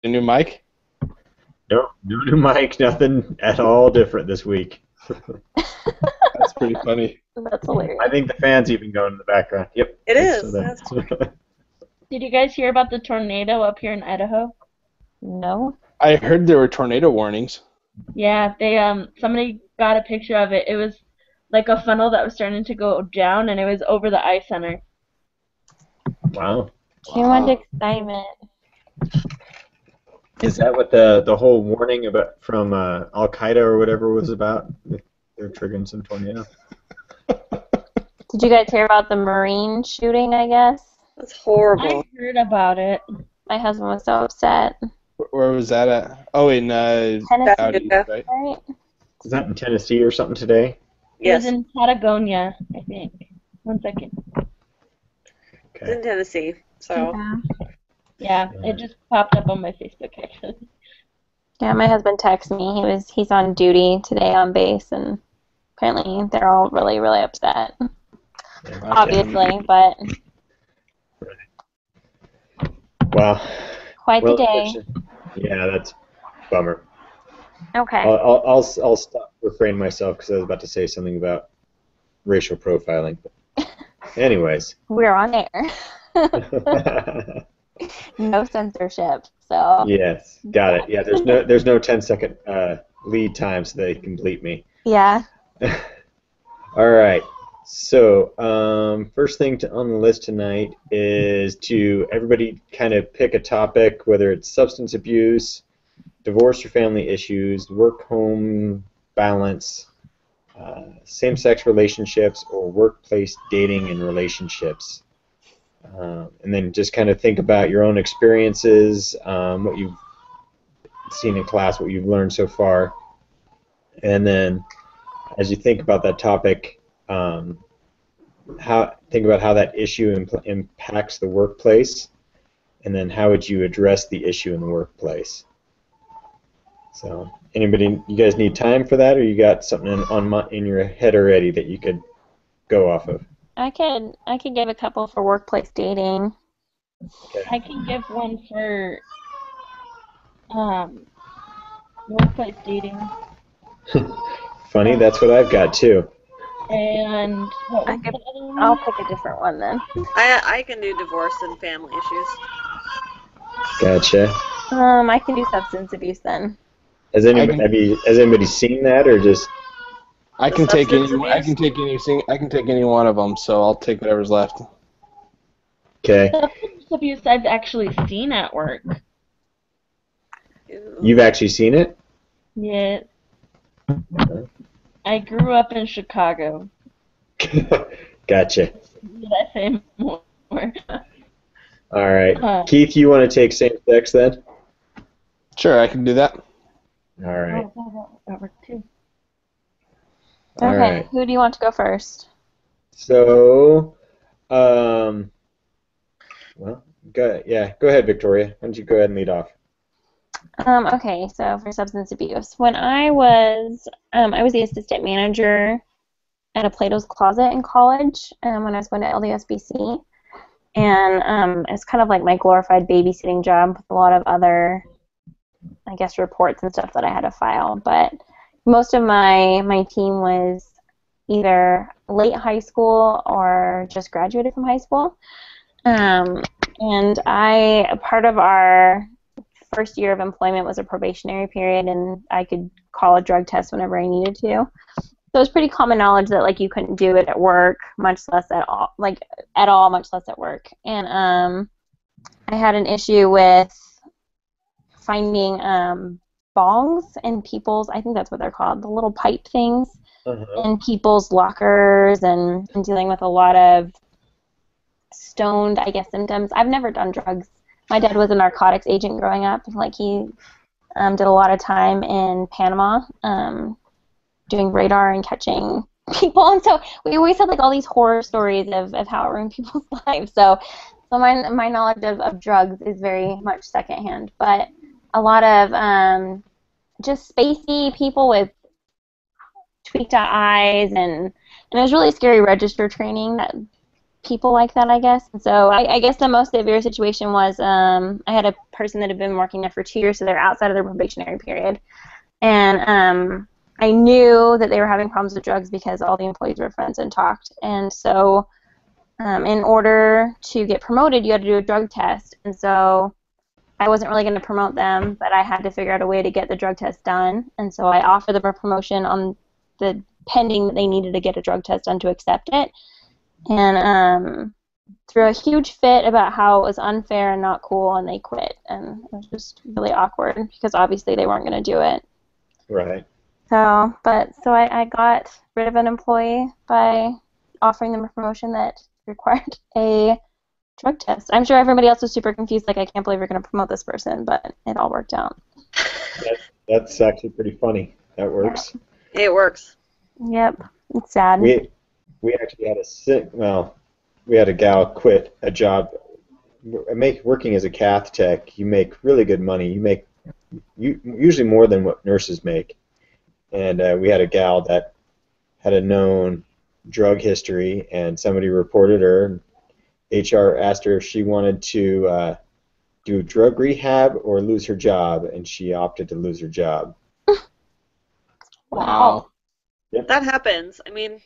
A new mic? No, no new mic, nothing at all different this week. That's pretty funny. That's I hilarious. think the fan's even going in the background. Yep, It it's still is. there. That's funny. Did you guys hear about the tornado up here in Idaho? No. I heard there were tornado warnings. Yeah, they somebody got a picture of it. It was like a funnel that was starting to go down, and it was over the ice center. Wow. Too much excitement. Is that what the whole warning about from Al Qaeda or whatever was about? They're triggering some tornado. Did you guys hear about the Marine shooting, I guess? That's I horrible. heard about it. My husband was so upset. Where was that at? Oh, in Tennessee, out east, Yeah. right? right? Is that in Tennessee or something today? It was Yes, in Patagonia, I think. One second. it's Okay. in Tennessee. So Yeah, it just popped up on my Facebook actually. Yeah, my husband texted me. He's on duty today on base, and apparently they're all really, really upset. Okay. Obviously, but Wow. quite the Well, day. yeah, that's a bummer. Okay. I'll stop refrain myself because I was about to say something about racial profiling. Anyways. We're on air. No censorship. So Yes, got it. Yeah, there's no 10-second lead time so they can bleep me. yeah. All right. So first thing on the list tonight is to everybody kind of pick a topic, whether it's substance abuse, divorce or family issues, work-home balance, same-sex relationships, or workplace dating and relationships. And then just kind of think about your own experiences, what you've seen in class, what you've learned so far. And then as you think about that topic, think about how that issue impacts the workplace, and then how would you address the issue in the workplace. So anybody, you guys need time for that, or you got something in your head already that you could go off of? I could give a couple for workplace dating. I can give one for um workplace dating Funny, that's what I've got too. and what I was could- the other one? I'll pick a different one then. I can do divorce and family issues. Gotcha. I can do substance abuse then. Has anybody seen that, or just I can The take any. substance I can take anything. I can take any one of them. So I'll take whatever's left. okay? Substance abuse I've actually seen at work. Ew. You've actually seen it? Yeah. I grew up in Chicago. Gotcha. Did I say more? All right, Uh, Keith, you want to take same sex then? Sure, I can do that. All right. That worked too. All Okay, right. who do you want to go first? So, well, go ahead, Victoria. Why don't you go ahead and lead off? Okay, so for substance abuse, when I was the assistant manager at a Plato's Closet in college, when I was going to LDSBC, and it's kind of like my glorified babysitting job with a lot of other, I guess, reports and stuff that I had to file. But most of my team was either late high school or just graduated from high school, and part of our first year of employment was a probationary period, and I could call a drug test whenever I needed to. So it was pretty common knowledge that like you couldn't do it at work, much less at all, much less at work. And I had an issue with finding bongs in people's, I think that's what they're called, the little pipe things in people's lockers, and dealing with a lot of stoned, I guess, symptoms. I've never done drugs. My dad was a narcotics agent growing up. Like he did a lot of time in Panama, doing radar and catching people, and so we always had like all these horror stories of how it ruined people's lives. So my knowledge of drugs is very much secondhand, but a lot of just spacey people with tweaked out eyes, and it was really scary register training that people like that, I guess. And so I guess the most severe situation was I had a person that had been working there for 2 years, so they're outside of their probationary period. And I knew that they were having problems with drugs because all the employees were friends and talked. And so in order to get promoted, you had to do a drug test. And so I wasn't really going to promote them, but I had to figure out a way to get the drug test done. And so I offered them a promotion on the pending that they needed to get a drug test done to accept it. And threw a huge fit about how it was unfair and not cool, and they quit. And it was just really awkward because obviously they weren't going to do it. Right. So I got rid of an employee by offering them a promotion that required a drug test. I'm sure everybody else was super confused, like, I can't believe you're going to promote this person, but it all worked out. That's actually pretty funny. That works. It works. Yep, it's sad. We actually had we had a gal quit a job. Working as a cath tech, you make really good money. You make usually more than what nurses make. And we had a gal that had a known drug history, and somebody reported her. HR asked her if she wanted to do drug rehab or lose her job, and she opted to lose her job. Wow. Yep. That happens. I mean,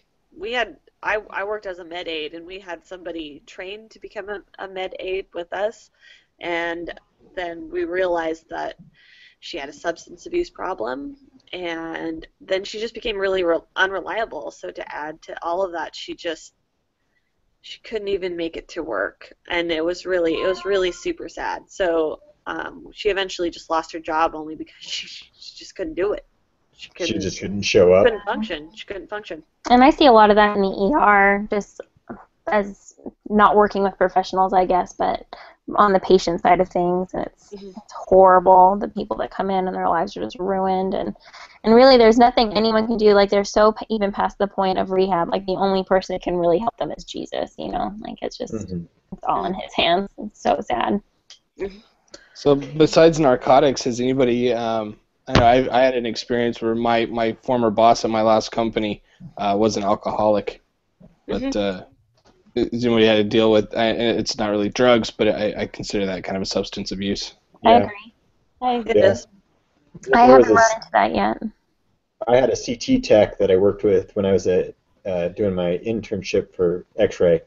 I worked as a med aide, and we had somebody trained to become a med aide with us, and then we realized that she had a substance abuse problem, and then she just became really unreliable. So to add to all of that, she couldn't even make it to work, and it was really super sad. So she eventually just lost her job only because she just couldn't do it. She just couldn't show up. She couldn't function. And I see a lot of that in the ER, just as not working with professionals, I guess, but on the patient side of things, and it's horrible, the people that come in and their lives are just ruined, and really there's nothing anyone can do. Like, they're so even past the point of rehab, like the only person that can really help them is Jesus, you know, like it's just it's all in his hands. It's so sad. So besides narcotics, has anybody I know I had an experience where my former boss at my last company was an alcoholic, but has anybody had to deal with? It's not really drugs, but I consider that kind of a substance abuse. I agree. It is. I haven't run into that yet. I had a CT tech that I worked with when I was doing my internship for X-ray.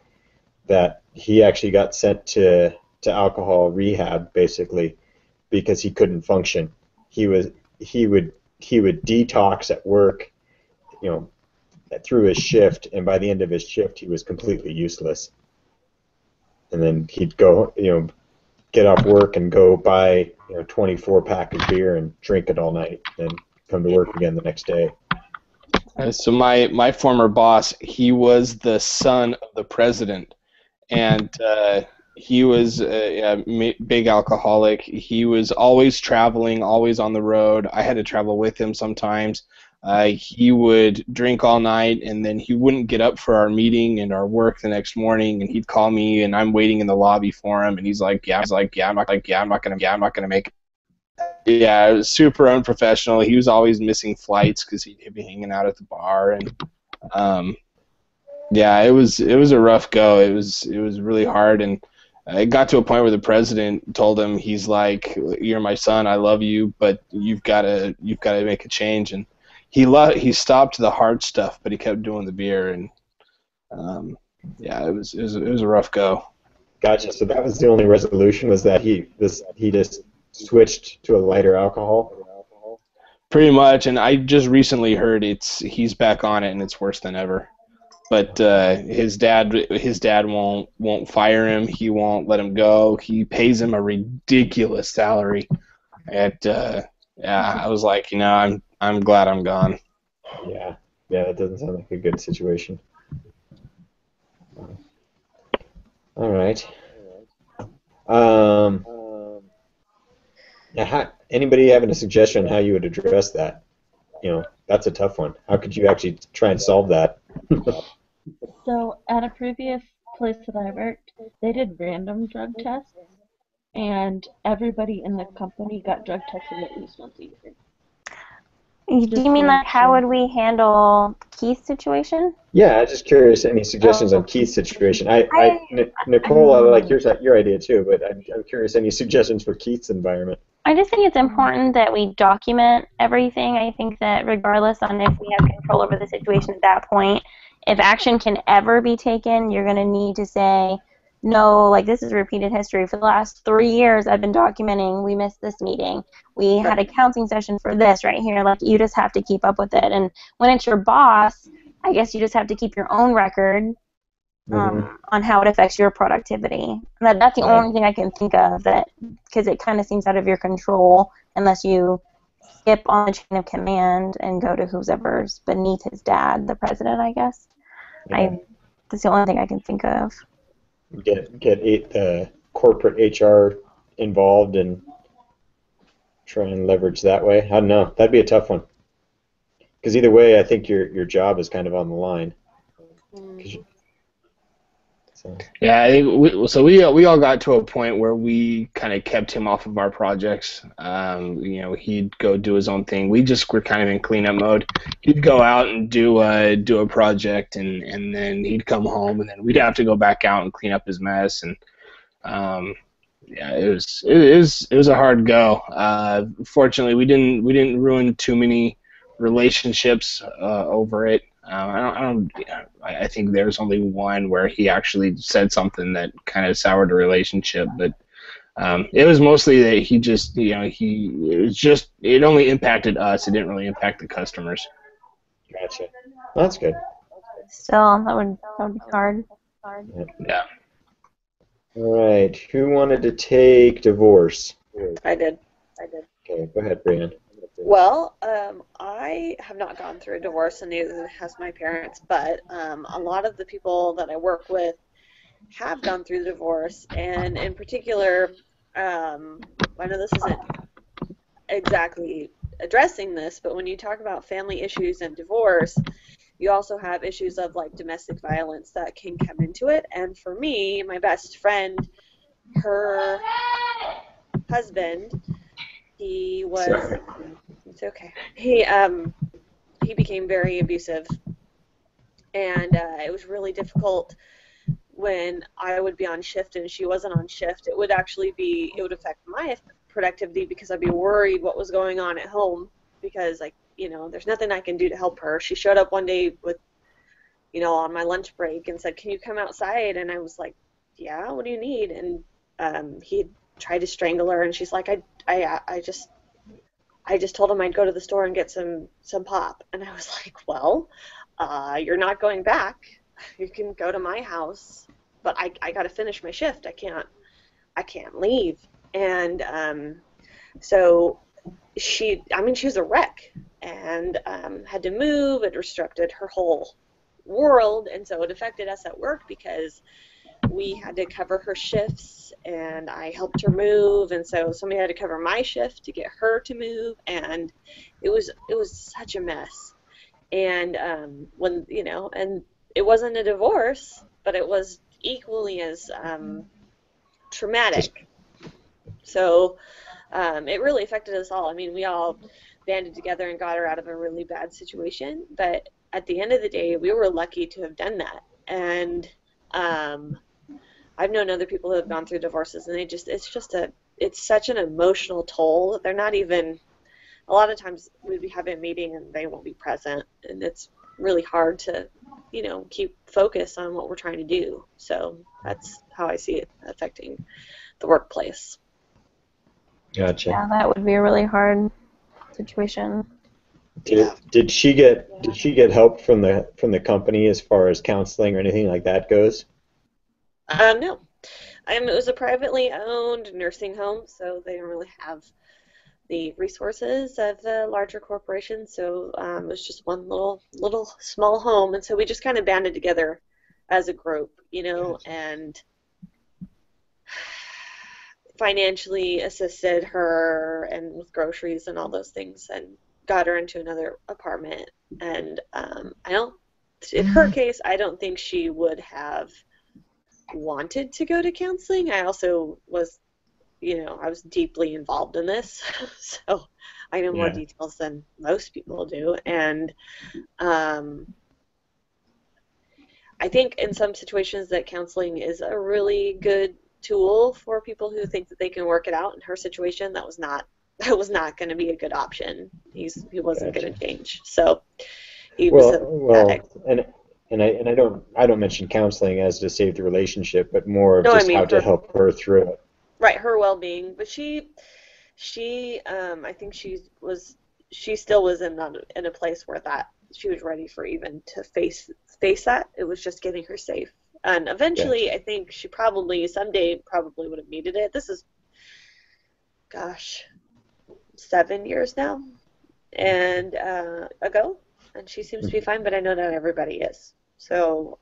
That he actually got sent to alcohol rehab basically because he couldn't function. He would detox at work, you know, through his shift, and by the end of his shift, he was completely useless. And then he'd go, get off work and go buy, 24-pack of beer and drink it all night, and come to work again the next day. So my former boss, he was the son of the president, and he was a big alcoholic. He was always traveling, always on the road. I had to travel with him sometimes. He would drink all night, and then he wouldn't get up for our meeting and our work the next morning. And he'd call me, and I'm waiting in the lobby for him. And he's like, "Yeah, I'm not gonna make it." Yeah, it was super unprofessional. He was always missing flights because he'd be hanging out at the bar, and yeah, it was a rough go. It was really hard, and it got to a point where the president told him, he's like, "You're my son. I love you, but you've got to make a change." And he stopped the hard stuff, but he kept doing the beer, and yeah, it was a rough go. Gotcha. So that was the only resolution, was that he just switched to a lighter alcohol. Pretty much, and I just recently heard he's back on it, and it's worse than ever. But his dad won't fire him. He won't let him go. He pays him a ridiculous salary. And yeah, I was like, I'm glad I'm gone. Yeah, that doesn't sound like a good situation. All right. Now, anybody having a suggestion on how you would address that? That's a tough one. How could you actually try and solve that? So at a previous place that I worked, they did random drug tests, and everybody in the company got drug tested at least once a year. Do Just you mean to like make how sure. would we handle Keith's situation? Yeah, I'm just curious. Any suggestions on Oh, Keith's situation? I Nicole, I like your idea too, but I'm curious. Any suggestions for Keith's environment? I just think it's important that we document everything. I think that regardless on if we have control over the situation at that point, if action can ever be taken, you're going to need to say, no, like this is repeated history. For the last 3 years, I've been documenting we missed this meeting. We had a counseling session for this right here. Like you just have to keep up with it. And when it's your boss, I guess you just have to keep your own record Mm-hmm. on how it affects your productivity. And that's the Yeah. only thing I can think of that, because it kind of seems out of your control unless you skip on the chain of command and go to whoever's beneath his dad, the president, I guess. Yeah. That's the only thing I can think of. Get corporate HR involved and try and leverage that way. I don't know. That'd be a tough one. Because either way, I think your job is kind of on the line. 'Cause you- so. Yeah, I think we all got to a point where we kind of kept him off of our projects. He'd go do his own thing. We just were kind of in cleanup mode. He'd go out and do a project, and then he'd come home, and then we'd have to go back out and clean up his mess. And yeah, it was a hard go. Fortunately, we didn't ruin too many relationships over it. I think there's only one where he actually said something that kind of soured a relationship, but it was mostly that he just, it only impacted us. It didn't really impact the customers. Gotcha. Well, that's good. Still, that would be hard. Yeah. All right. Who wanted to take divorce? I did. Okay, go ahead, Brian. Well, I have not gone through a divorce, and neither has my parents, but a lot of the people that I work with have gone through the divorce, and in particular, I know this isn't exactly addressing this, but when you talk about family issues and divorce, you also have issues of like domestic violence that can come into it. And for me, my best friend, her husband, he was, Sorry. it's okay. He became very abusive, and it was really difficult when I would be on shift and she wasn't on shift. It would affect my productivity because I'd be worried what was going on at home because, like, there's nothing I can do to help her. She showed up one day with, on my lunch break and said, "Can you come outside?" And I was like, "Yeah, what do you need?" And he tried to strangle her, and she's like, I just told him I'd go to the store and get some pop." And I was like, "Well, you're not going back. You can go to my house, but I got to finish my shift. I can't leave." And so she was a wreck and had to move. It disrupted her whole world, and so it affected us at work because we had to cover her shifts, and I helped her move, and so somebody had to cover my shift to get her to move, and it was such a mess. And and it wasn't a divorce, but it was equally as traumatic. So it really affected us all. I mean, we all banded together and got her out of a really bad situation, but at the end of the day, we were lucky to have done that. And I've known other people who have gone through divorces, and it's such an emotional toll that they're not even, a lot of times we'd be having a meeting and they won't be present, and it's really hard to, keep focus on what we're trying to do. So that's how I see it affecting the workplace. Gotcha. Yeah, that would be a really hard situation. Did she get help from the company as far as counseling or anything like that goes? No. It was a privately owned nursing home, so they don't really have the resources of the larger corporations. So it was just one little small home, and so we just kind of banded together as a group, and financially assisted her and with groceries and all those things, and got her into another apartment. And in her case, I don't think she would have wanted to go to counseling. I also was, I was deeply involved in this, so I know more Yeah. details than most people do, and um, I think in some situations that counseling is a really good tool for people who think that they can work it out. In her situation, that was not going to be a good option. He wasn't going Gotcha. to change, so he was Well, an well, addict. and I don't mention counseling as to save the relationship, but more of No, I just mean how to for help her through it. right her well-being, but I think she still was in a place where that she was ready for even to face that. It was just getting her safe. And eventually, Gotcha. I think she probably someday probably would have needed it. This is, gosh, 7 years now and ago, and she seems to be fine. But I know not everybody is. So,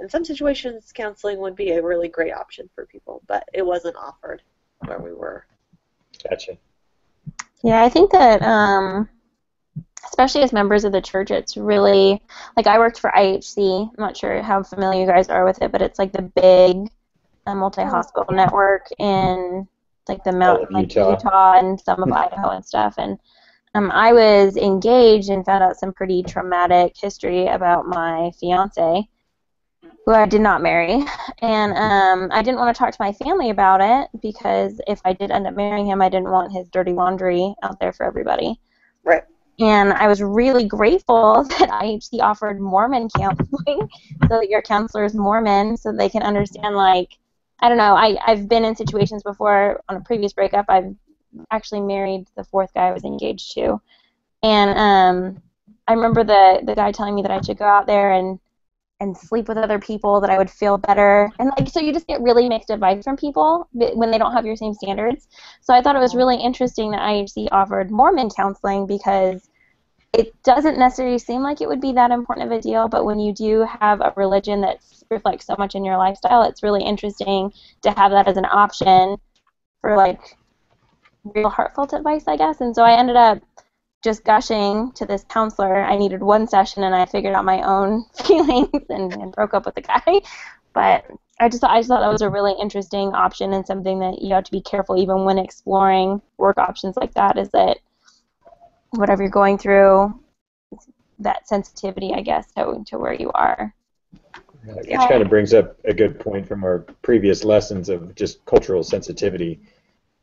in some situations, counseling would be a really great option for people, but it wasn't offered where we were. Gotcha. Yeah, I think that especially as members of the church, it's really like I worked for IHC. I'm not sure how familiar you guys are with it, but it's like the big Oh, multi-hospital yeah. network in like the All mountain, of like Utah. Utah and some of Idaho and stuff. And I was engaged and found out some pretty traumatic history about my fiance, who I did not marry. And I didn't want to talk to my family about it because if I did end up marrying him, I didn't want his dirty laundry out there for everybody. Right. And I was really grateful that IHC offered Mormon counseling so that your counselor is Mormon so they can understand, like, I don't know, I've been in situations before on a previous breakup. I've actually married the fourth guy I was engaged to. And I remember the guy telling me that I should go out there and sleep with other people, that I would feel better. And like, so you just get really mixed advice from people when they don't have your same standards. So I thought it was really interesting that IHC offered Mormon counseling because it doesn't necessarily seem like it would be that important of a deal, but when you do have a religion that reflects so much in your lifestyle, it's really interesting to have that as an option for like real heartfelt advice, I guess. And so I ended up just gushing to this counselor. I needed one session, and I figured out my own feelings and broke up with the guy. But I just thought that was a really interesting option and something that you have to be careful even when exploring work options like that. Is that whatever you're going through, that sensitivity, I guess, to where you are. Which Yeah. kind of brings up a good point from our previous lessons of just cultural sensitivity.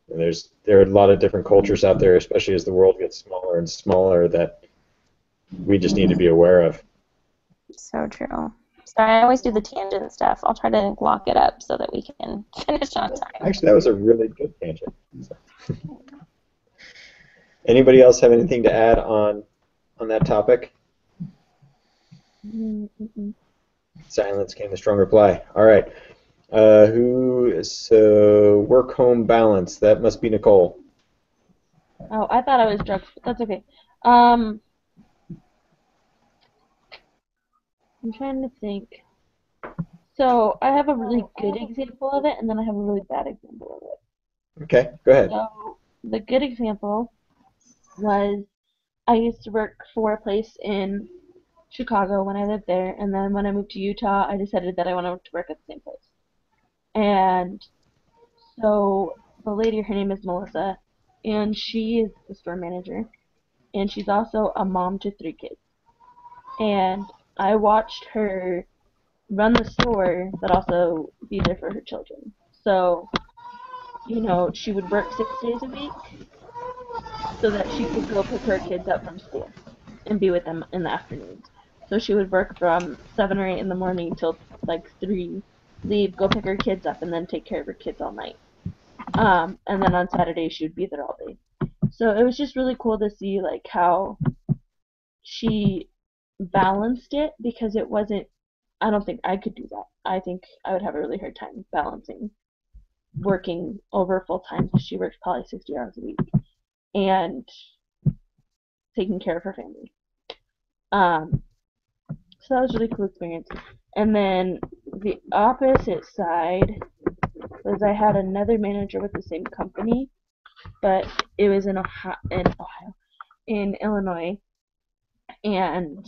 And there are a lot of different cultures out there, especially as the world gets smaller and smaller, that we just need to be aware of. So true. Sorry, I always do the tangent stuff. I'll try to lock it up so that we can finish on time. Actually, that was a really good tangent. So. Anybody else have anything to add on that topic? Mm-mm. Silence came the strong reply. All right. So work home balance. That must be Nicole. Oh, I thought I was drugs, but that's okay. Um, I'm trying to think. So I have a really good example of it, and then I have a really bad example of it. Okay, go ahead. So the good example was I used to work for a place in Chicago when I lived there, and then when I moved to Utah, I decided that I wanted to work at the same place. And so the lady, her name is Melissa, and she is the store manager, and she's also a mom to 3 kids. And I watched her run the store, but also be there for her children. So, she would work 6 days a week so that she could go pick her kids up from school and be with them in the afternoons. So she would work from 7 or 8 in the morning till like 3, leave, go pick her kids up, and then take care of her kids all night. And then on Saturday she would be there all day. So it was just really cool to see like how she balanced it because it wasn't. I don't think I could do that. I think I would have a really hard time balancing working over full time because she works probably 60 hours a week and taking care of her family. Um, so that was a really cool experience. And then the opposite side was I had another manager with the same company, but it was in Illinois, and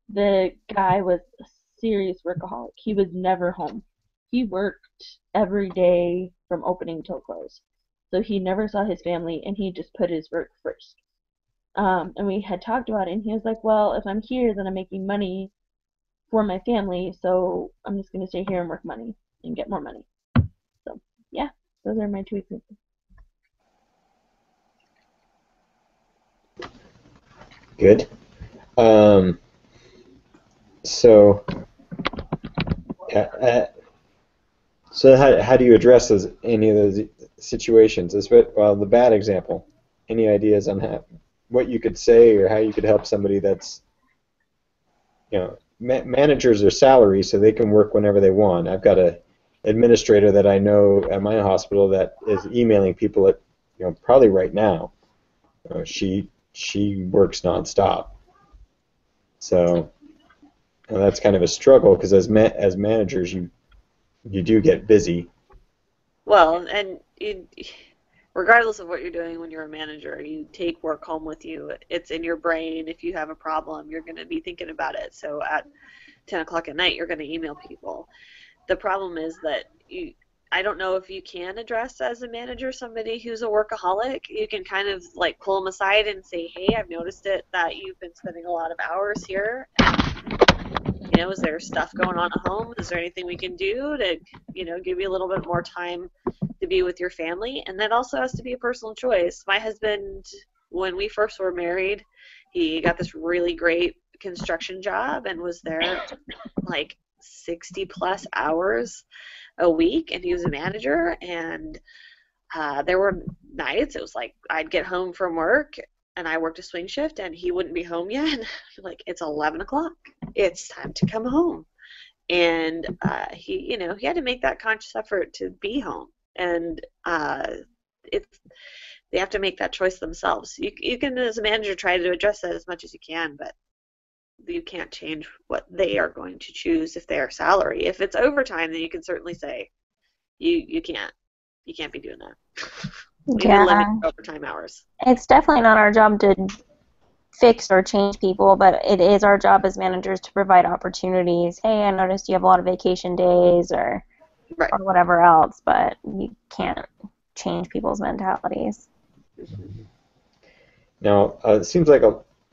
the guy was a serious workaholic. He was never home. He worked every day from opening till close. So he never saw his family, and he just put his work first. And we had talked about it, and he was like, well, if I'm here, then I'm making money for my family, so I'm just going to stay here and work money and get more money. So, yeah, those are my two examples. Good. Um, so, uh, uh, so how do you address any of those situations? Well, the bad example. Any ideas on what you could say or how you could help somebody that's, managers are salary, so they can work whenever they want. I've got a administrator that I know at my hospital that is emailing people at, probably right now. She works nonstop. So that's kind of a struggle because as managers, you do get busy. Well, and regardless of what you're doing when you're a manager, you take work home with you. It's in your brain. If you have a problem, you're going to be thinking about it. So at 10 o'clock at night, you're going to email people. The problem is that I don't know if you can address as a manager somebody who's a workaholic. You can kind of like pull them aside and say, hey, I've noticed it that you've been spending a lot of hours here. Is there stuff going on at home? Is there anything we can do to, give you a little bit more time to be with your family? And that also has to be a personal choice. My husband, when we first were married, he got this really great construction job and was there like 60 plus hours a week, and he was a manager, and there were nights it was like I'd get home from work and I worked a swing shift and he wouldn't be home yet. Like, it's 11 o'clock. It's time to come home. And he had to make that conscious effort to be home. And they have to make that choice themselves. You can, as a manager, try to address that as much as you can, but you can't change what they are going to choose if they are salary. If it's overtime, then you can certainly say, you can't be doing that. We need to limit overtime hours. It's definitely not our job to fix or change people, but it is our job as managers to provide opportunities. Hey, I noticed you have a lot of vacation days or whatever else, but you can't change people's mentalities. Now, it seems like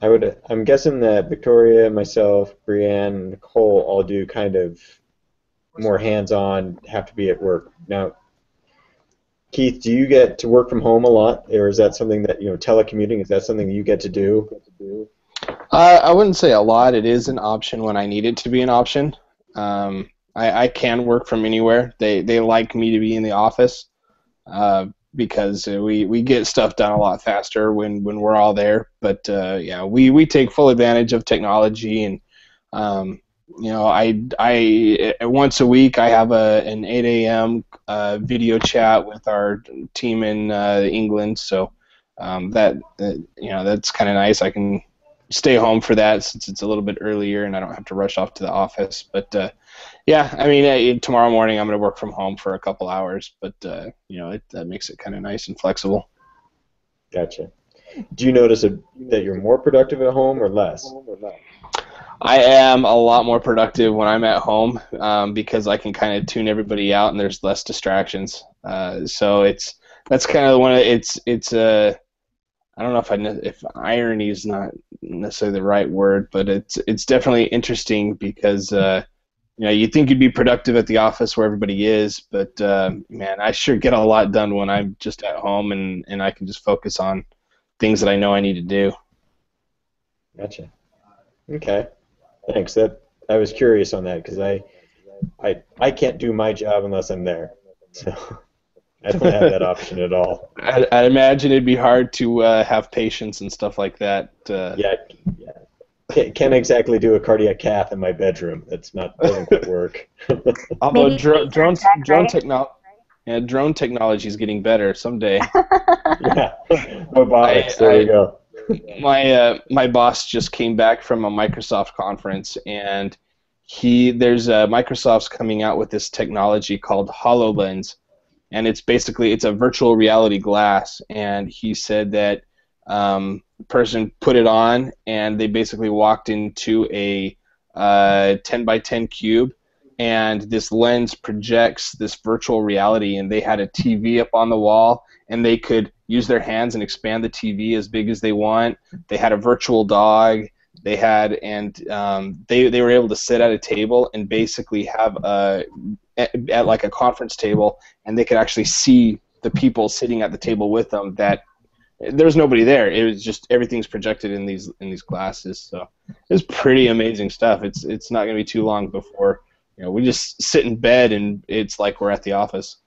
I'm guessing that Victoria, myself, Brianne, and Nicole all do kind of more hands-on, have to be at work. Now, Keith, do you get to work from home a lot, or is that something that, telecommuting, is that something you get to do? I wouldn't say a lot. It is an option when I need it to be an option. I can work from anywhere. They like me to be in the office because we get stuff done a lot faster when we're all there. But yeah, we take full advantage of technology, and I once a week I have an 8 a.m. Video chat with our team in England, so that's kind of nice. I can stay home for that since it's a little bit earlier and I don't have to rush off to the office. But yeah, I mean, tomorrow morning I'm going to work from home for a couple hours, but that makes it kind of nice and flexible. Gotcha. Do you notice that you're more productive at home or less? I am a lot more productive when I'm at home because I can kind of tune everybody out and there's less distractions. So that's kind of one of it's I don't know if irony is not necessarily the right word, but it's definitely interesting because you think you'd be productive at the office where everybody is, but man, I sure get a lot done when I'm just at home and I can just focus on things that I know I need to do. Gotcha. Okay. Thanks. I was curious on that because I can't do my job unless I'm there, so I don't have that option at all. I imagine it'd be hard to have patience and stuff like that. Yeah. Can't exactly do a cardiac cath in my bedroom. Doesn't quite work. Although drone technology is getting better someday. Yeah. Robotics. There you go. My boss just came back from a Microsoft conference, and Microsoft's coming out with this technology called HoloLens, and it's a virtual reality glass. And he said that the person put it on, and they basically walked into a 10 by 10 cube, and this lens projects this virtual reality, and they had a TV up on the wall, and they could use their hands and expand the TV as big as they want. They had a virtual dog. They had, and they were able to sit at a table and basically have at like a conference table, and they could actually see the people sitting at the table with them. That there was nobody there. It was just everything's projected in these glasses. So it's pretty amazing stuff. It's not going to be too long before we just sit in bed and it's like we're at the office.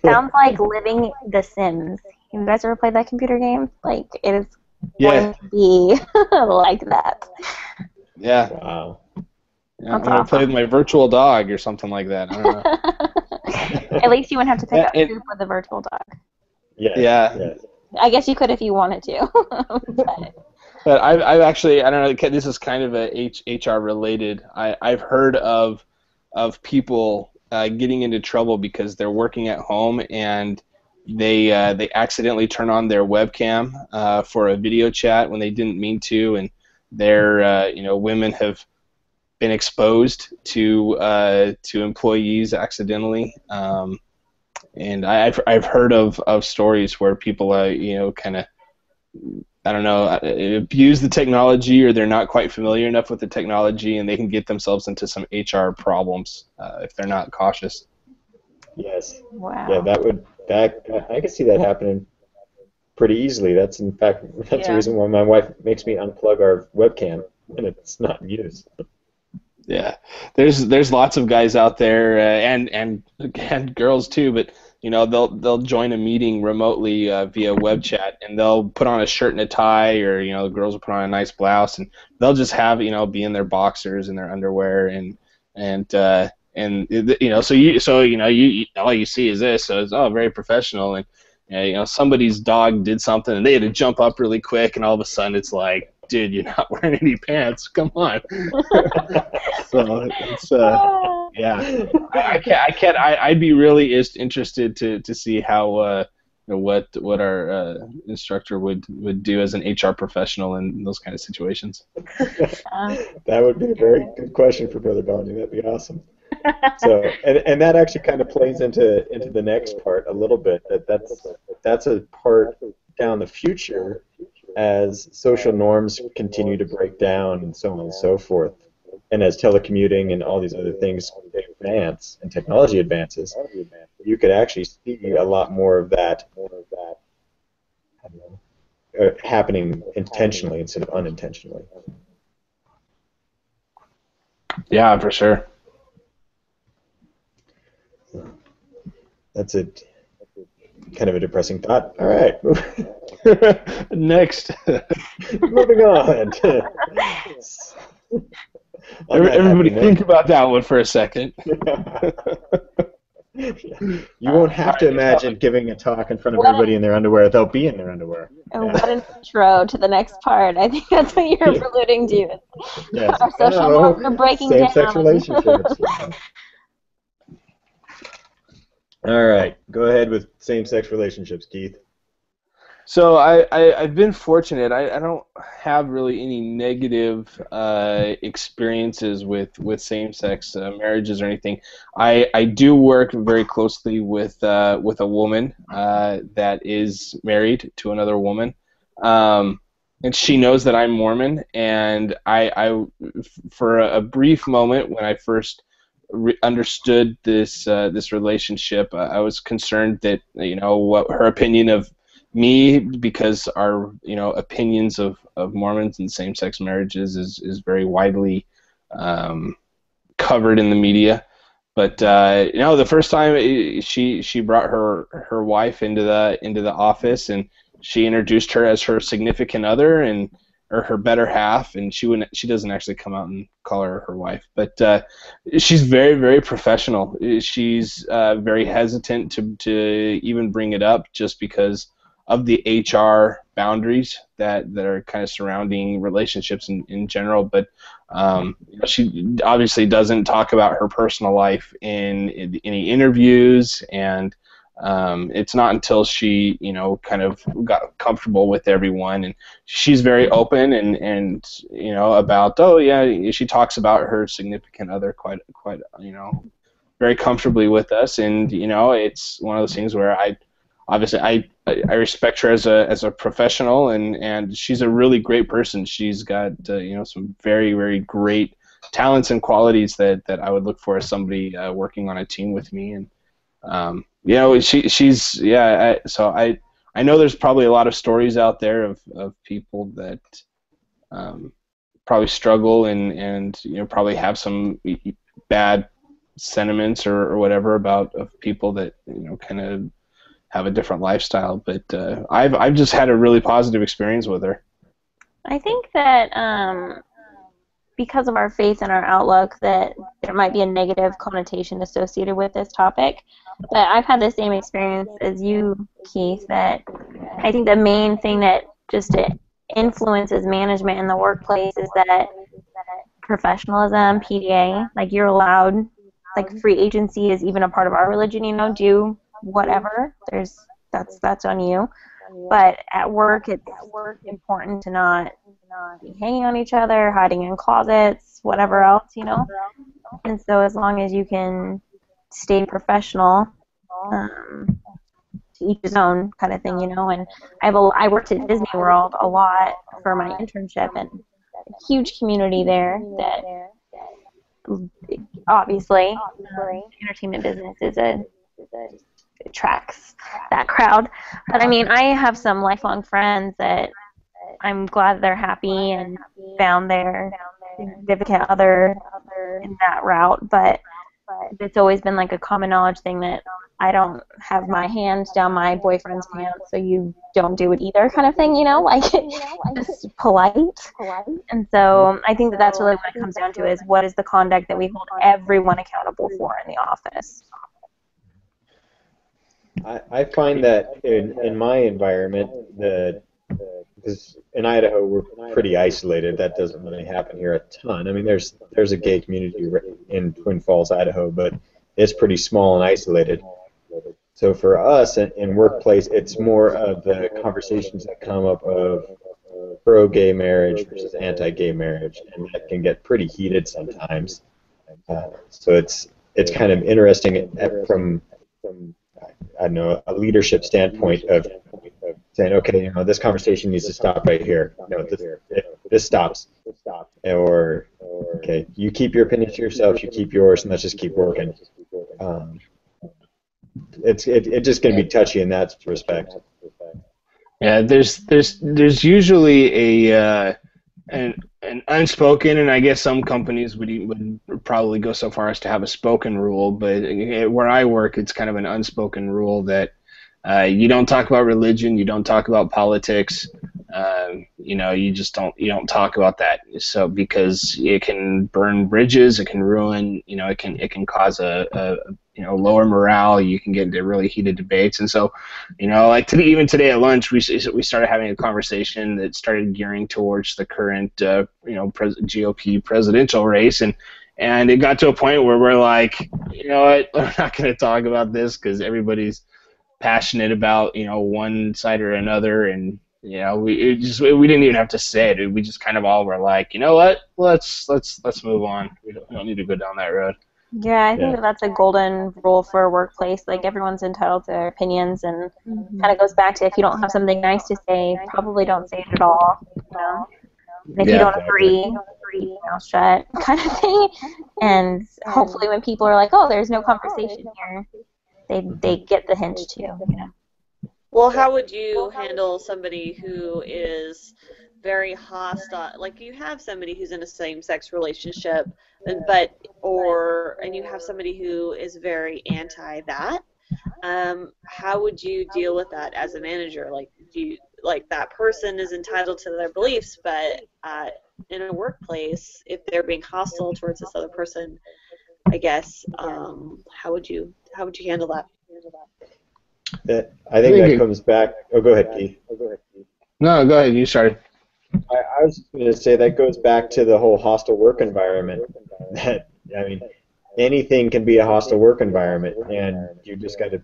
Sounds like living The Sims. You guys ever played that computer game? Like, it is Yeah. going to be like that. Yeah. Wow. Yeah, I'm gonna play with my virtual dog or something like that. I don't know. At least you wouldn't have to pick up food with the virtual dog. Yes. Yeah. Yes. I guess you could if you wanted to. But I've actually, I don't know, this is kind of a HR related. I've heard of people getting into trouble because they're working at home and they accidentally turn on their webcam for a video chat when they didn't mean to, and their women have been exposed to employees accidentally. And I've heard of stories where people kind of, I don't know, abuse the technology, or they're not quite familiar enough with the technology, and they can get themselves into some HR problems if they're not cautious. Yes. Wow. Yeah, I can see that happening pretty easily. That's the reason why my wife makes me unplug our webcam when it's not in use. Yeah, there's lots of guys out there and girls too, but they'll join a meeting remotely via web chat, and they'll put on a shirt and a tie, or the girls will put on a nice blouse, and they'll just have be in their boxers and their underwear, and so all you see is this, so it's very professional, and somebody's dog did something and they had to jump up really quick, and all of a sudden it's like, dude, you're not wearing any pants. Come on. So it's yeah. I can't. I'd be really interested to see how what our instructor would do as an HR professional in those kind of situations. That would be a very good question for Brother Bonnie. That'd be awesome. So and that actually kind of plays into the next part a little bit. That's a part down the future as social norms continue to break down and so on and so forth, and as telecommuting and all these other things advance and technology advances, you could actually see a lot more of that happening intentionally instead of unintentionally. Yeah, for sure. That's kind of a depressing thought. All right. Next. Moving on. Everybody think about that one for a second. You won't have to imagine giving a talk in front of everybody in their underwear. They'll be in their underwear. Oh, what an intro to the next part. I think that's what you're alluding to. Yes. Our social norms are breaking down. Same-sex relationships. All right. Go ahead with same-sex relationships, Keith. So I've been fortunate. I don't have really any negative experiences with same-sex marriages or anything. I do work very closely with a woman that is married to another woman, and she knows that I'm Mormon. And I for a brief moment when I first understood this relationship, I was concerned that what her opinion of me, because our opinions of Mormons and same-sex marriages is very widely covered in the media. But the first time she brought her wife into the office, and she introduced her as her significant other or her better half, and she doesn't actually come out and call her wife, but she's very, very professional. She's very hesitant to even bring it up, just because of the HR boundaries that are kind of surrounding relationships in general. But she obviously doesn't talk about her personal life in any interviews, and it's not until she kind of got comfortable with everyone, and she's very open and about, she talks about her significant other quite very comfortably with us. And it's one of those things where obviously I respect her as a professional, and she's a really great person. She's got some very, very great talents and qualities that I would look for as somebody working on a team with me. And she's so I know there's probably a lot of stories out there of people that probably struggle and probably have some bad sentiments or whatever about of people that kind of have a different lifestyle. But I've just had a really positive experience with her. I think that because of our faith and our outlook, that there might be a negative connotation associated with this topic. But I've had the same experience as you, Keith, that I think the main thing that just influences management in the workplace is that professionalism, PDA, like you're allowed, like free agency is even a part of our religion, do whatever. That's on you. But at work, it's important to not be hanging on each other, hiding in closets, whatever else, And so as long as you can stay professional, to each his own kind of thing, And I worked at Disney World a lot for my internship, and a huge community there that obviously the entertainment business attracts that crowd. But I mean, I have some lifelong friends that I'm glad they're happy and found their significant other in that route. But it's always been like a common knowledge thing that I don't have my hand down my boyfriend's pants, so you don't do it either, kind of thing, like just polite. And so I think that's really what it comes down to, is what is the conduct that we hold everyone accountable for in the office. I find that in my environment, because in Idaho we're pretty isolated. That doesn't really happen here a ton. I mean, there's a gay community in Twin Falls, Idaho, but it's pretty small and isolated. So for us in workplace, it's more of the conversations that come up of pro-gay marriage versus anti-gay marriage, and that can get pretty heated sometimes. So it's kind of interesting from I don't know, a leadership standpoint of saying, okay, this conversation needs to stop right here. This stops. Or, okay, you keep your opinion to yourself, you keep yours, and let's just keep working. It's just going to be touchy in that respect. Yeah, there's usually an unspoken, and I guess some companies would probably go so far as to have a spoken rule, but where I work, it's kind of an unspoken rule that you don't talk about religion, you don't talk about politics, you don't talk about that. So because it can burn bridges, it can ruin, it can cause a lower morale. You can get into really heated debates, and so, like even today at lunch, we started having a conversation that started gearing towards the current, GOP presidential race, and it got to a point where we're like, you know what, we're not going to talk about this because everybody's passionate about one side or another, and we didn't even have to say it. We just kind of all were like, you know what, let's move on. We don't need to go down that road. Yeah, I think that's a golden rule for a workplace. Like, everyone's entitled to their opinions, and kind of goes back to, if you don't have something nice to say, probably don't say it at all. And if you don't agree, keep your mouth shut, kind of thing. And hopefully, when people are like, "Oh, there's no conversation here," they get the hint too. Well, how would you handle somebody who is very hostile? Like, you have somebody who's in a same-sex relationship, and you have somebody who is very anti that. How would you deal with that as a manager? Like, that person is entitled to their beliefs, but in a workplace, if they're being hostile towards this other person, I guess, how would you handle that? I think that comes back. Oh, go ahead, Keith. No, go ahead. You started. I was going to say that goes back to the whole hostile work environment. Anything can be a hostile work environment, and you just got to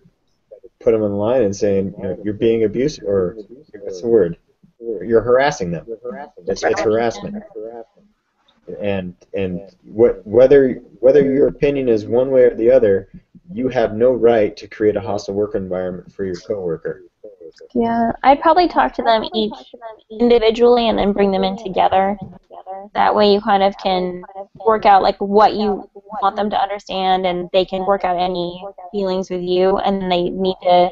put them on the line and saying, you're being abusive, or what's the word? You're harassing them. It's harassment. And whether your opinion is one way or the other, you have no right to create a hostile work environment for your coworker. Yeah, I'd probably talk to them each individually and then bring them in together. That way you kind of can work out like what you want them to understand, and they can work out any feelings with you, and they need to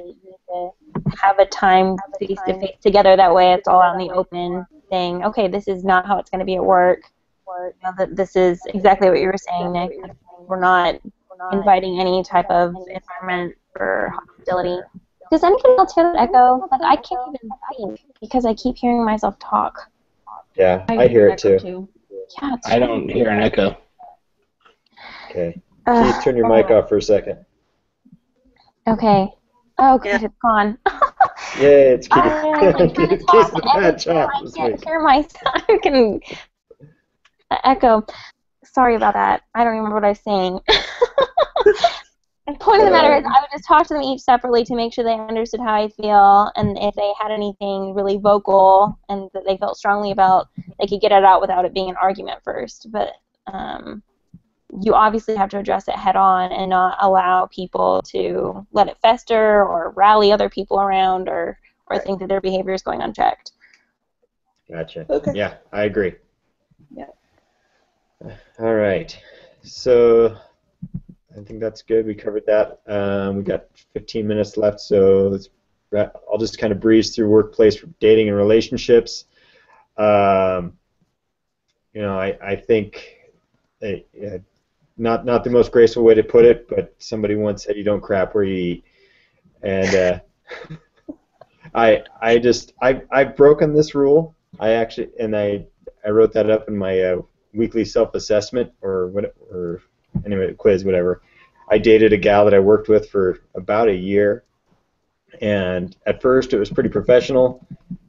have a time face to face together. That way it's all out in the open, saying, okay, this is not how it's going to be at work. You know, that this is exactly what you were saying, Nick. We're not inviting any type of environment for hostility. Does anybody else hear that echo? Like, I can't even think because I keep hearing myself talk. Yeah, I hear it too. Yeah, it's I don't hear an echo. Okay. Keith, turn your mic off for a second. Okay. Oh, good, Yeah. it's gone. Yay, it's Keith. I'm trying to Keith's talk the and bad child I this can't week. hear myself. I can echo. Sorry about that. I don't remember what I was saying. The point of the matter is, I would just talk to them each separately to make sure they understood how I feel, and if they had anything really vocal and that they felt strongly about, they could get it out without it being an argument first. But you obviously have to address it head on and not allow people to let it fester or rally other people around or think that their behavior is going unchecked. Gotcha. Okay. Yeah, I agree. Yeah. All right. So I think that's good. We covered that. We got 15 minutes left, so I'll just kind of breeze through workplace dating and relationships. I think not the most graceful way to put it, but somebody once said you don't crap where you eat, and I've broken this rule. I wrote that up in my weekly self-assessment or anyway, quiz, whatever. I dated a gal that I worked with for about a year, and at first it was pretty professional,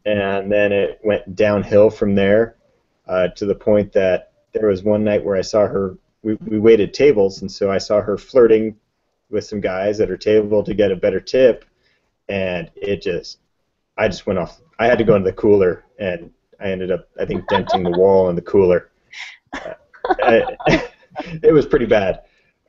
and then it went downhill from there to the point that there was one night where I saw her. We waited tables, and so I saw her flirting with some guys at her table to get a better tip, and I just went off. I had to go into the cooler, and I ended up, I think, denting the wall in the cooler. It was pretty bad.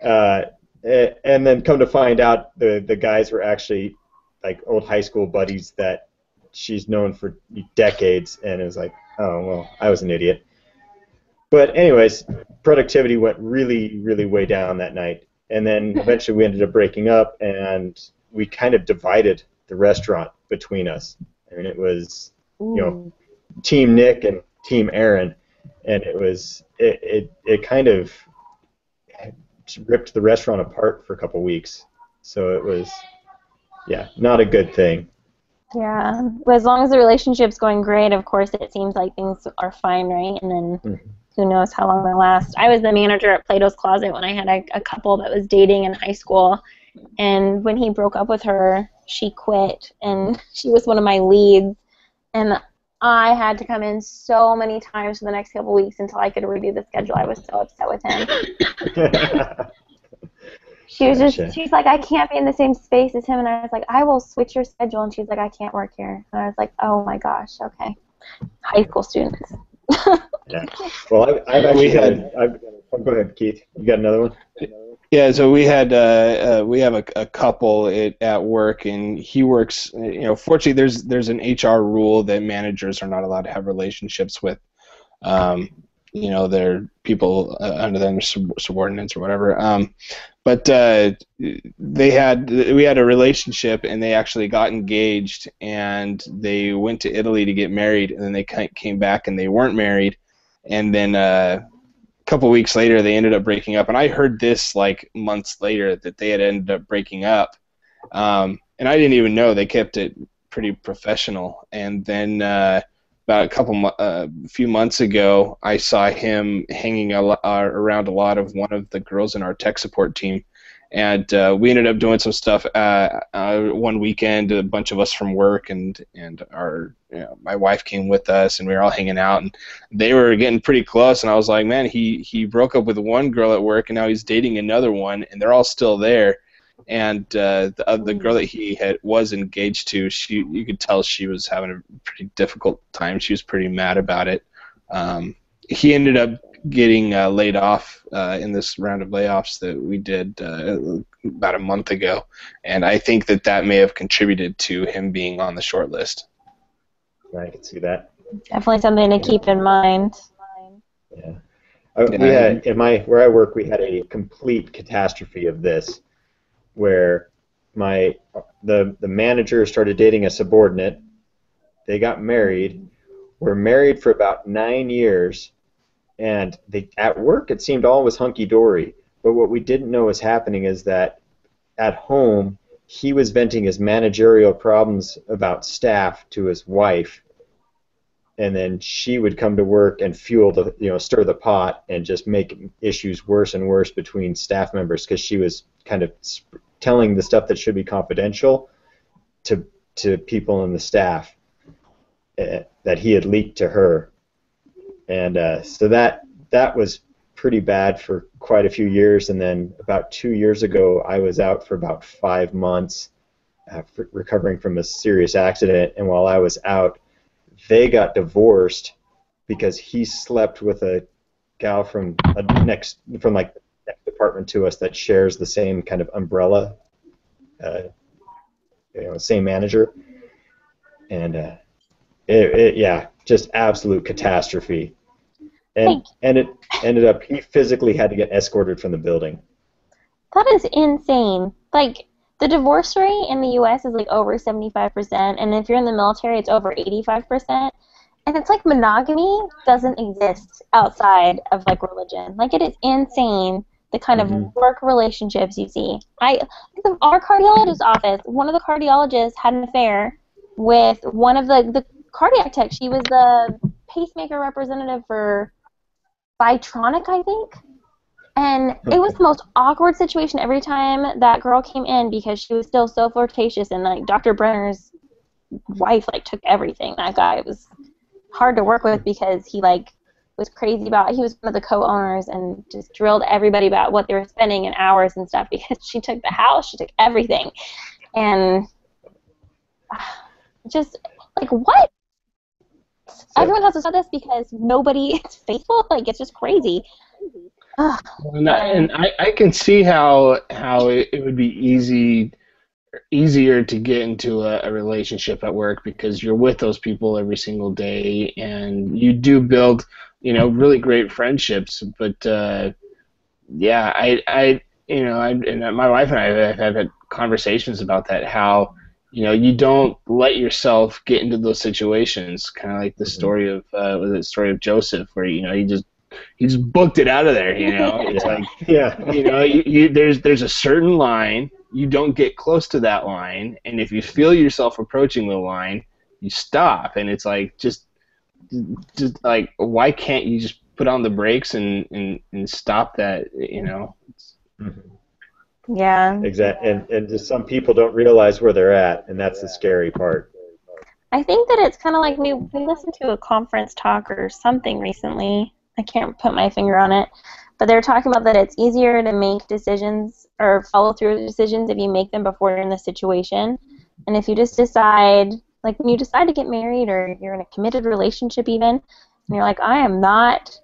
And then come to find out, the guys were actually like old high school buddies that she's known for decades, and it was like, oh, well, I was an idiot. But anyways, productivity went really, really way down that night. And then eventually we ended up breaking up, and we kind of divided the restaurant between us. I mean, it was, Team Nick and Team Aaron, and it kind of ripped the restaurant apart for a couple weeks. So it was, not a good thing. Yeah, but as long as the relationship's going great, of course, it seems like things are fine, right? And then who knows how long they'll last. I was the manager at Plato's Closet when I had a couple that was dating in high school, and when he broke up with her, she quit, and she was one of my leads, and I had to come in so many times for the next couple weeks until I could redo the schedule. I was so upset with him. She's like, I can't be in the same space as him, and I was like, I will switch your schedule, and she's like, I can't work here. And I was like, oh my gosh, okay. High school students. Yeah. Well, I've actually go ahead, Keith. You got another one? Yeah, so we have a couple at work, and he works. Fortunately, there's an HR rule that managers are not allowed to have relationships with. They're people under them, subordinates or whatever. But we had a relationship, and they actually got engaged, and they went to Italy to get married, and then they came back and they weren't married, and then a couple weeks later they ended up breaking up, and I heard this like months later that they had ended up breaking up, and I didn't even know. They kept it pretty professional, and then about a few months ago, I saw him hanging around a lot of one of the girls in our tech support team, and we ended up doing some stuff one weekend. A bunch of us from work and my wife came with us, and we were all hanging out, and they were getting pretty close. And I was like, man, he broke up with one girl at work, and now he's dating another one, and they're all still there. And the girl that he was engaged to, you could tell she was having a pretty difficult time. She was pretty mad about it. He ended up getting laid off in this round of layoffs that we did about a month ago, and I think that may have contributed to him being on the short list. I can see that. Definitely something to keep in mind. Yeah. We Yeah, had where I work, we had a complete catastrophe of this, where the manager started dating a subordinate. They got married. Were married for about 9 years, and at work it seemed all was hunky dory. But what we didn't know was happening is that at home he was venting his managerial problems about staff to his wife, and then she would come to work and stir the pot and just make issues worse and worse between staff members, because she was kind of telling the stuff that should be confidential to people in the staff that he had leaked to her. And so that was pretty bad for quite a few years. And then about 2 years ago, I was out for about 5 months recovering from a serious accident. And while I was out, they got divorced because he slept with a gal from next department to us that shares the same kind of umbrella, same manager. And just absolute catastrophe. And it ended up he physically had to get escorted from the building. That is insane. Like, the divorce rate in the U.S. is like over 75%, and if you're in the military, it's over 85%. And it's like monogamy doesn't exist outside of like religion. Like, it is insane the kind of work relationships you see. Our cardiologist's office, one of the cardiologists had an affair with one of the cardiac techs. She was the pacemaker representative for Bytronic, I think. And it was the most awkward situation every time that girl came in, because she was still so flirtatious, and like Dr. Brenner's wife like took everything. That guy was hard to work with because he was crazy about. He was one of the co-owners and just drilled everybody about what they were spending in hours and stuff, because she took the house, she took everything, and just like what? Everyone has to stop this because nobody is faithful. Like, it's just crazy. and I can see how it would be easier to get into a relationship at work, because you're with those people every single day and you do build really great friendships. But yeah, and my wife and I have had conversations about that, how you don't let yourself get into those situations, kind of like the story of the story of Joseph, where he just booked it out of there. It's like there's a certain line. You don't get close to that line, and if you feel yourself approaching the line, you stop. And it's like just like, why can't you just put on the brakes and stop that? Yeah. Exactly. And just some people don't realize where they're at, and that's the scary part. I think that it's kind of like we listened to a conference talk or something recently. I can't put my finger on it, but they were talking about that it's easier to make decisions or follow through with decisions if you make them before you're in the situation. And if you just decide, like when you decide to get married or you're in a committed relationship even, and you're like, I am not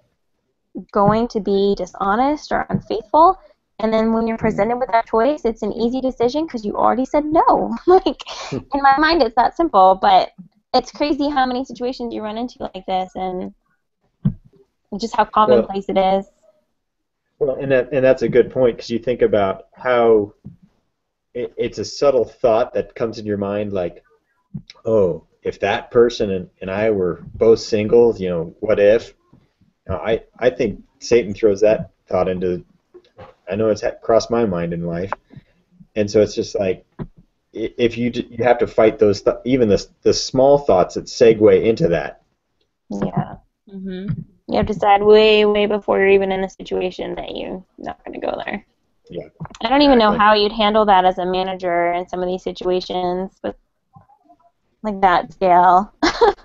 going to be dishonest or unfaithful, and then when you're presented with that choice, it's an easy decision because you already said no. Like, in my mind, it's that simple, but it's crazy how many situations you run into like this, and just how commonplace it is. Well, and that's a good point, because you think about how it's a subtle thought that comes in your mind, like, oh, if that person and I were both single, what if? I think Satan throws that thought into. I know it's crossed my mind in life, and so it's just like, if you have to fight those even the small thoughts that segue into that. Yeah. You have to decide way before you're even in the situation that you're not going to go there. Yeah. I don't even know how you'd handle that as a manager in some of these situations, but like that scale.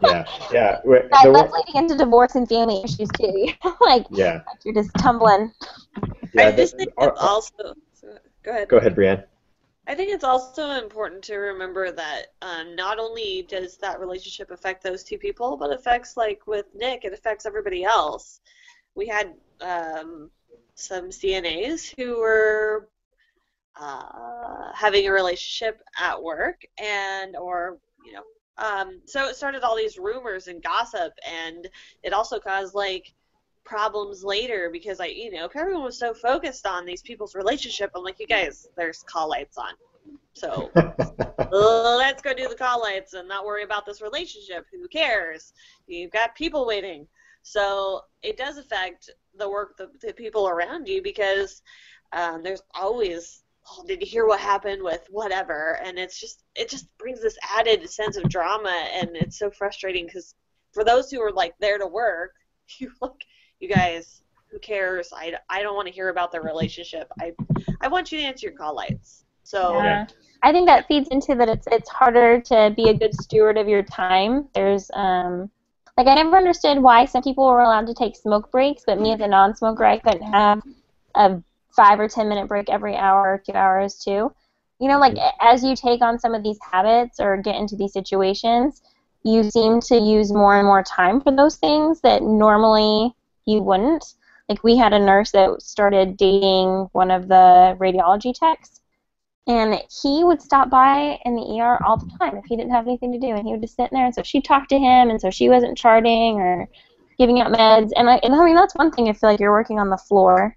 Yeah. That's leading into divorce and family issues too. Like you're just tumbling. Yeah, I just think it's also. Go ahead. Go ahead, Brianne. I think it's also important to remember that not only does that relationship affect those two people, but affects, like with Nick, it affects everybody else. We had some CNAs who were having a relationship at work, and or so it started all these rumors and gossip, and it also caused like problems later because everyone was so focused on these people's relationship. I'm like, you guys, there's call lights on, so let's go do the call lights and not worry about this relationship. Who cares? You've got people waiting. So it does affect the work, the people around you, because there's always, oh, did you hear what happened with whatever? And it just brings this added sense of drama, and it's so frustrating because for those who are like there to work, you guys, who cares? I don't want to hear about their relationship. I want you to answer your call lights. So yeah. I think that feeds into that it's harder to be a good steward of your time. There's like, I never understood why some people were allowed to take smoke breaks, but me as a non-smoker, I couldn't have a 5 or 10 minute break every hour or 2 hours too. Like as you take on some of these habits or get into these situations, you seem to use more and more time for those things that normally you wouldn't. Like, we had a nurse that started dating one of the radiology techs, and he would stop by in the ER all the time if he didn't have anything to do, and he would just sit there, and so she'd talk to him, and so she wasn't charting or giving out meds. And I mean, that's one thing. I feel like you're working on the floor,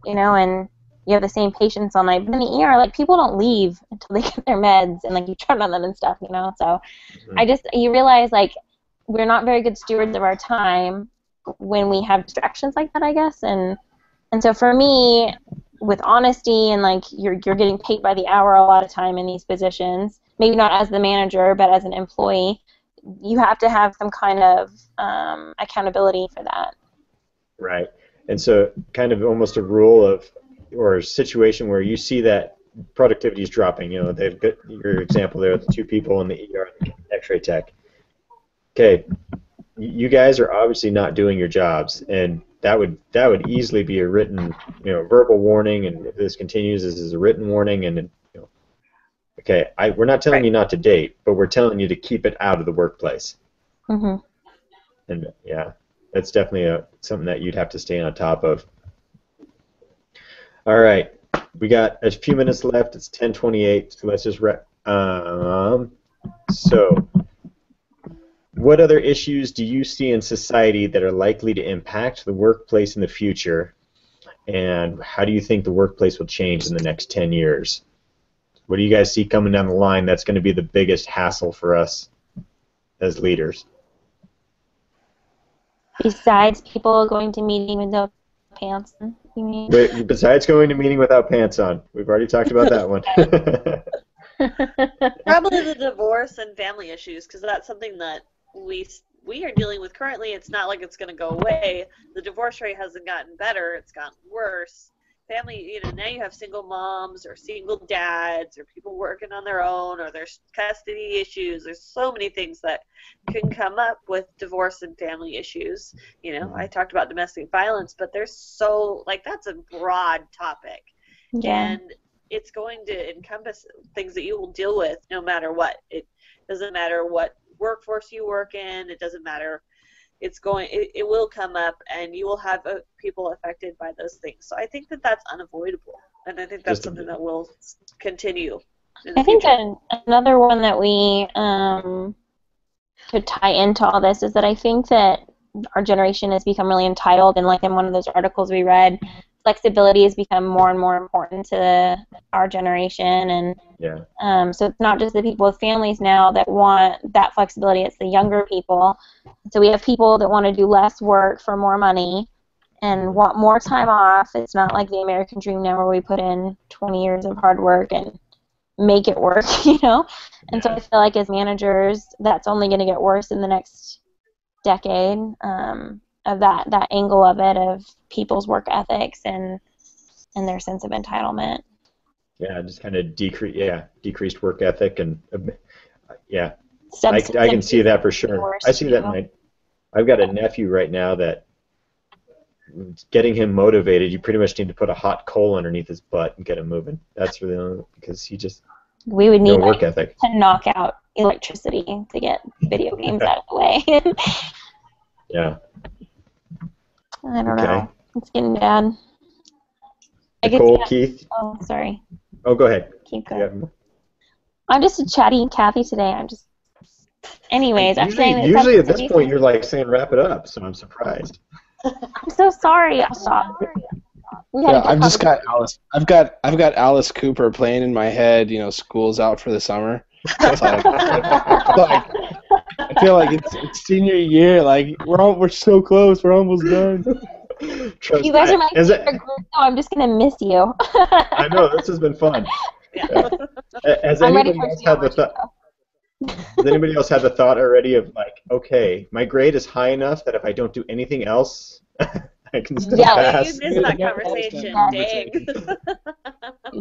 and you have the same patients all night. But in the ER, like, people don't leave until they get their meds, and like you chart on them and stuff, So you realize, like, we're not very good stewards of our time when we have distractions like that, I guess. And so for me, with honesty and like you're getting paid by the hour a lot of time in these positions, maybe not as the manager but as an employee, you have to have some kind of accountability for that. Right. And so kind of almost a rule of, or a situation where you see that productivity is dropping. They've got your example there, the 2 people in the ER and the X-ray tech. Okay, you guys are obviously not doing your jobs, and that would easily be a written, verbal warning, and if this continues, this is a written warning, and okay, we're not telling you not to date, but we're telling you to keep it out of the workplace. Mm-hmm. And yeah, that's definitely something that you'd have to stay on top of. All right, we got a few minutes left. It's 10:28, so let's just so, what other issues do you see in society that are likely to impact the workplace in the future, and how do you think the workplace will change in the next 10 years? What do you guys see coming down the line that's going to be the biggest hassle for us as leaders? Besides people going to meeting with no pants on, you mean? Wait, besides going to meeting without pants on. We've already talked about that one. Probably the divorce and family issues, because that's something that we are dealing with currently. It's not like it's going to go away. The divorce rate hasn't gotten better. It's gotten worse. Family, now you have single moms or single dads or people working on their own, or there's custody issues. There's so many things that can come up with divorce and family issues. I talked about domestic violence, but there's that's a broad topic. Yeah. And it's going to encompass things that you will deal with no matter what. It doesn't matter what workforce you work in. It doesn't matter. It will come up, and you will have people affected by those things. So I think that that's unavoidable, and I think that's something that will continue in the I think future. another one that we could tie into all this is that I think that our generation has become really entitled, and like in one of those articles we read, flexibility has become more and more important to our generation, and so it's not just the people with families now that want that flexibility, it's the younger people. So we have people that want to do less work for more money and want more time off. It's not like the American dream now where we put in 20 years of hard work and make it work, And so I feel like as managers, that's only going to get worse in the next decade, of that angle of it, of people's work ethics and their sense of entitlement. Yeah, just kind of decreased work ethic, and I Substance can see that for abuse sure. worse, I see that I've got a nephew right now that getting him motivated, you pretty much need to put a hot coal underneath his butt and get him moving. That's really, because he just we would need work ethic to knock out electricity to get video games out of the way. Yeah. I don't know. It's getting bad. Nicole, Keith. Oh, sorry. Oh, go ahead. Keep You going. have more? I'm just a chatty Kathy today. I'm just. Anyways, I'm saying that Usually at substance this abuse. point you're like saying wrap it up, so I'm surprised. I'm so sorry. I'll stop. We had Yeah, a good I've just got conversation. Alice. I've got Alice Cooper playing in my head. You know, school's out for the summer. It's like, I feel like it's senior year. Like we're so close. We're almost done. Trust You guys are my as favorite group, so I'm just gonna miss you. I know this has been fun. Yeah. Has I'm ready anybody for else had the geology. thought? Has anybody else had the thought already of like, okay, my grade is high enough that if I don't do anything else, I can still Yes. Oh, you pass. missed that conversation. Dang.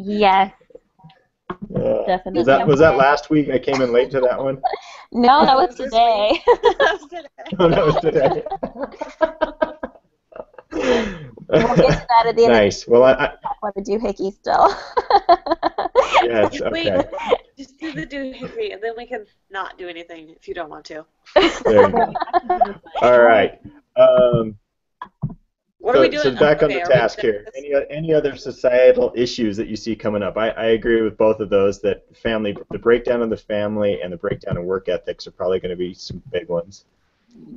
Yes. Was Definitely. that last week? I came in late to that one. No, that Oh, was it was this today. That was today. Oh, that was today. We'll get to that at the end of Nice. Well, I the talk about the doohickey still. yes. Wait, Okay. just do the doohickey, and then we can not do anything if you don't want to. There you go. All right. What are we doing? So back on Okay, the are we task here. Any other societal issues that you see coming up? I agree with both of those. That the breakdown of the family, and the breakdown of work ethics are probably going to be some big ones.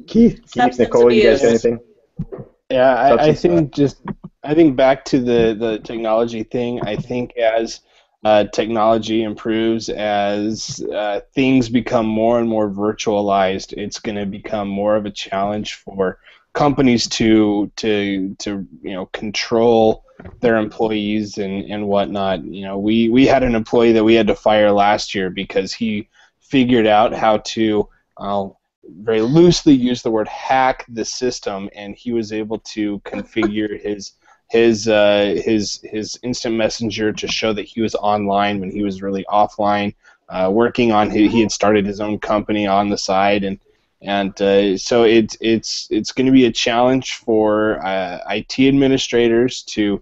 Keith, Substance Nicole, you guys got abuse. anything? Yeah, Substance I think back to the technology thing. I think as technology improves, as things become more and more virtualized, it's going to become more of a challenge for companies to control their employees and whatnot. We had an employee that we had to fire last year because he figured out how to. Very loosely use the word hack the system, and he was able to configure his instant messenger to show that he was online when he was really offline, working on he had started his own company on the side, and so it's going to be a challenge for IT administrators to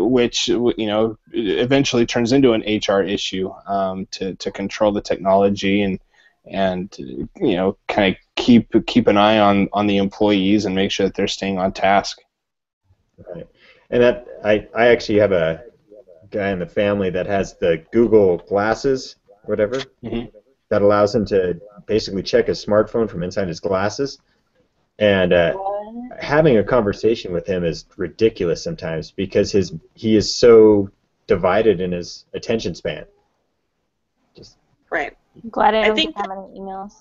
which eventually turns into an HR issue, to control the technology and kind of keep an eye on the employees and make sure that they're staying on task. Right. And that I actually have a guy in the family that has the Google Glasses, whatever, Mhm. that allows him to basically check his smartphone from inside his glasses. And having a conversation with him is ridiculous sometimes because he is so divided in his attention span. Right. I'm glad I I don't think get that many emails.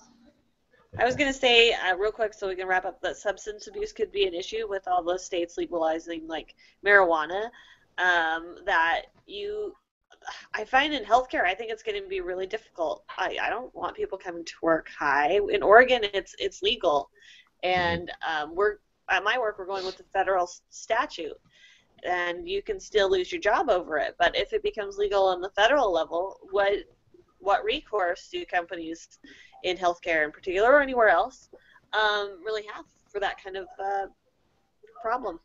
I was going to say real quick so we can wrap up that substance abuse could be an issue with all the states legalizing like marijuana. That I find in healthcare, I think it's going to be really difficult. I don't want people coming to work high. In Oregon, it's legal, and we're at my work we're going with the federal statute, and you can still lose your job over it. But if it becomes legal on the federal level, what recourse do companies in healthcare in particular or anywhere else really have for that kind of problem?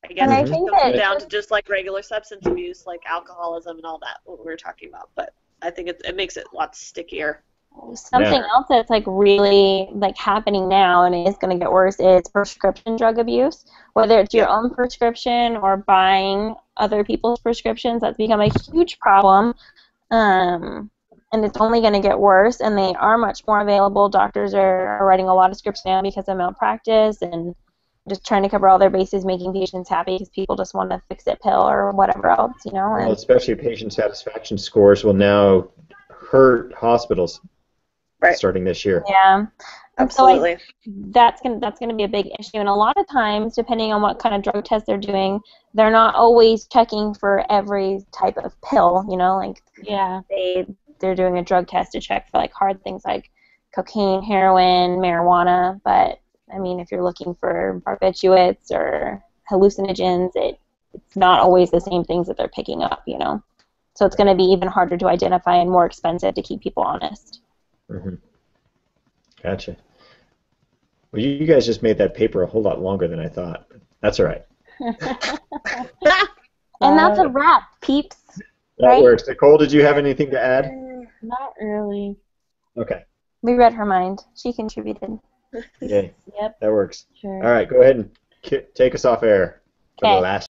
I guess And I it just think comes that down to just like regular substance abuse, like alcoholism and all that, what we were talking about. But I think it makes it lots stickier. something else that's like really like happening now and it is going to get worse is prescription drug abuse. Whether it's your own prescription or buying other people's prescriptions, that's become a huge problem. And it's only going to get worse, and they are much more available. Doctors are writing a lot of scripts now because of malpractice and just trying to cover all their bases, making patients happy because people just want a fix-it pill or whatever else, Well, And especially patient satisfaction scores will now hurt hospitals starting this year. yeah, absolutely. So that's gonna be a big issue. And a lot of times, depending on what kind of drug test they're doing, they're not always checking for every type of pill. Yeah. They're doing a drug test to check for like hard things like cocaine, heroin, marijuana. But I mean, if you're looking for barbiturates or hallucinogens, it's not always the same things that they're picking up. So it's going to be even harder to identify and more expensive to keep people honest. Mm-hmm. Gotcha. Well, you guys just made that paper a whole lot longer than I thought. That's all right. And that's a wrap, peeps. That works. Nicole, did you have anything to add? Not really. Okay. We read her mind. She contributed. Yay. Yep. That works. Sure. All right, go ahead and take us off air for the Okay. last